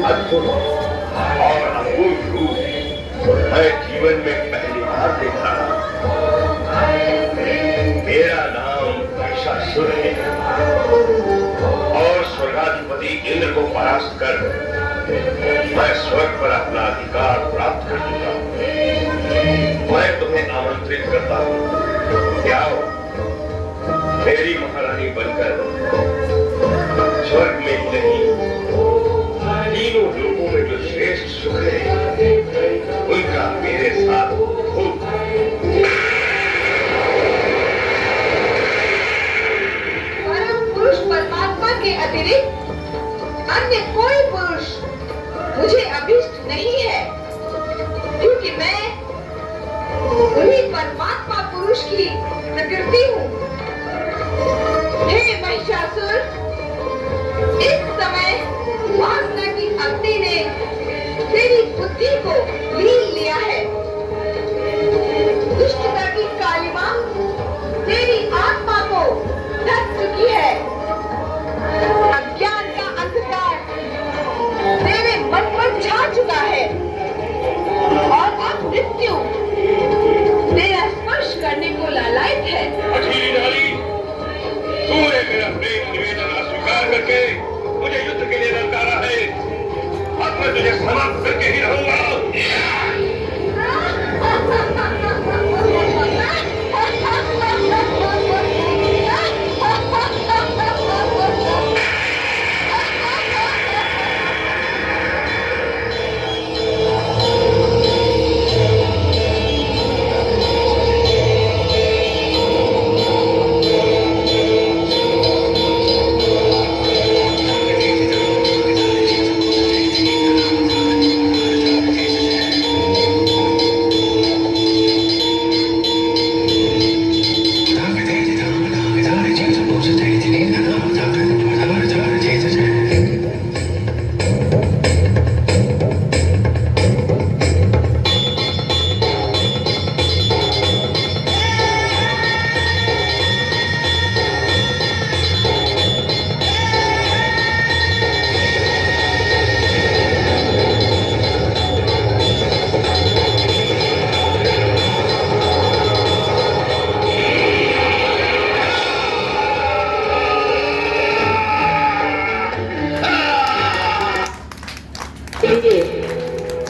अद्भुत और अपूर्व रूप मैं जीवन में पहली बार देख रहा हूं। मेरा नाम महिषासुर है और स्वर्गाधिपति इंद्र को परास्त कर मैं स्वर्ग पर अपना अधिकार प्राप्त कर चुका हूं। मैं तुम्हें आमंत्रित करता हूं कि आओ मेरी महारानी बनकर स्वर्ग में ही नहीं तीनों लोगों में जो श्रेष्ठ सुख है उनका मेरे साथ भोग। परम पुरुष परमात्मा के अतिरिक्त अन्य कोई पुरुष मुझे अभिष्ट नहीं है, क्योंकि मैं वही परमात्मा पुरुष की प्रकृति हूँ। हे महिषासुर, इस समय वासना की अग्नि ने तेरी बुद्धि को लीन लिया है। दुष्टता की कालिमा तेरी आत्मा को ढक चुकी है। अज्ञान का अंधकार तेरे मन पर छा चुका है और अब मृत्यु तेरा स्पर्श करने को लालायित है। अखिली नारी, तूने मेरा प्रेम निवेदन अस्वीकार करके मुझे युद्ध के लिए ललकारा है। अब मैं तुझे समाप्त करके ही रहूंगा।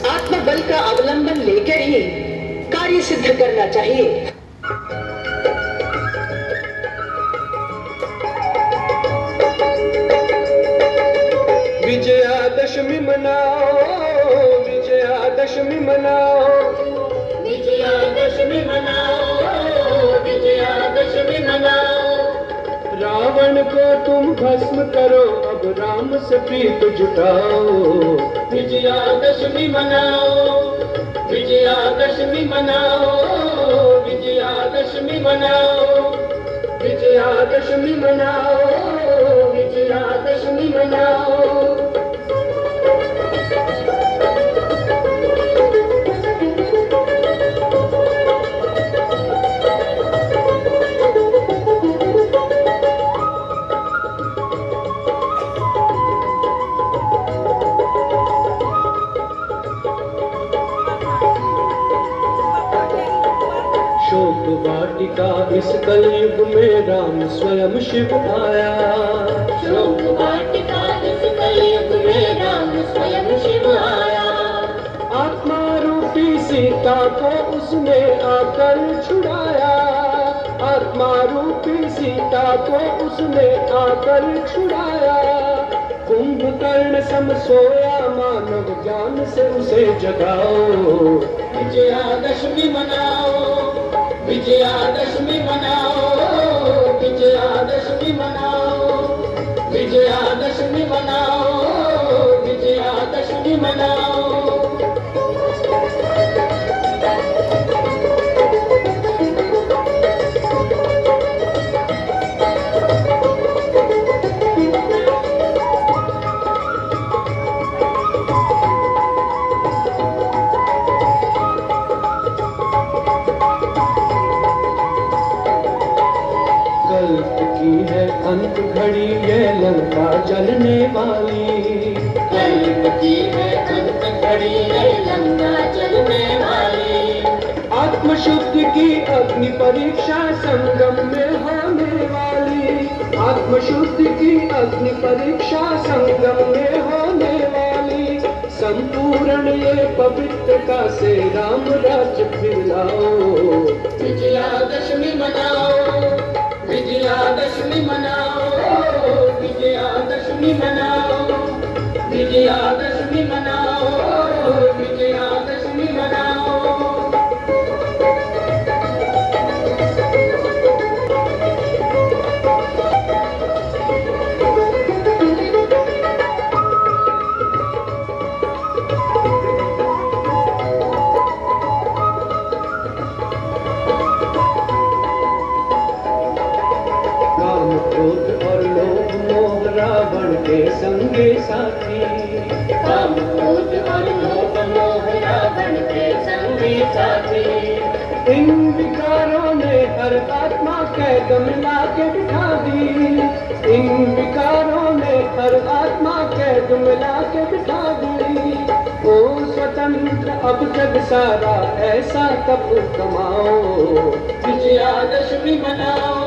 आत्मबल का अवलंबन लेकर ही कार्य सिद्ध करना चाहिए। विजयादशमी मनाओ, विजयादशमी मनाओ, विजयादशमी मनाओ, विजयादशमी मनाओ। रावण को तुम भस्म करो, अब राम से प्रीत जुटाओ। विजयादशमी मनाओ, विजयादशमी मनाओ, विजयादशमी मनाओ, विजयादशमी मनाओ, विजयादशमी मनाओ। शोक वाटिका इस कलयुग में राम स्वयं शिव आया। शोक वाटिका इस कलयुग में राम स्वयं शिव आया। आत्मा रूपी सीता को उसने आकर छुड़ाया। आत्मा रूपी सीता को उसने आकर छुड़ाया। कुंभकर्ण सम सोया, मानव ज्ञान से उसे जगाओ। विजयादशमी मनाओ, विजयादशमी मनाओ, विजयादशमी मनाओ, विजयादशमी मनाओ, विजयादशमी मनाओ। कल्प की है अंत घड़ी, ये लंका जलने वाली। खड़ी है अंत खड़ी है लंका चलने वाली। आत्मशुद्धि की अग्नि परीक्षा संगम में होने वाली। आत्मशुद्धि की अग्नि परीक्षा संगम में होने वाली। संपूर्ण ये पवित्रता से राम राज्य फिर लाओ। विजयादशमी मनाओ, विजयादशमी मनाओ, विजयादशमी मनाओ, विजयादशमी मनाओ, विजयादशमी मनाओ। काम क्रोध और लोभ मोह रावण के संगे साथी। काम क्रोध और लोभ मोह रावण के संगे साथी। इन विकारों ने हर आत्मा कैद मिला के बिठा दी। इन विकारों ने हर आत्मा कैद मिला के बिठा दी। ओ स्वतंत्र अब जग सारा ऐसा तप कमाओ। विजयादशमी मनाओ,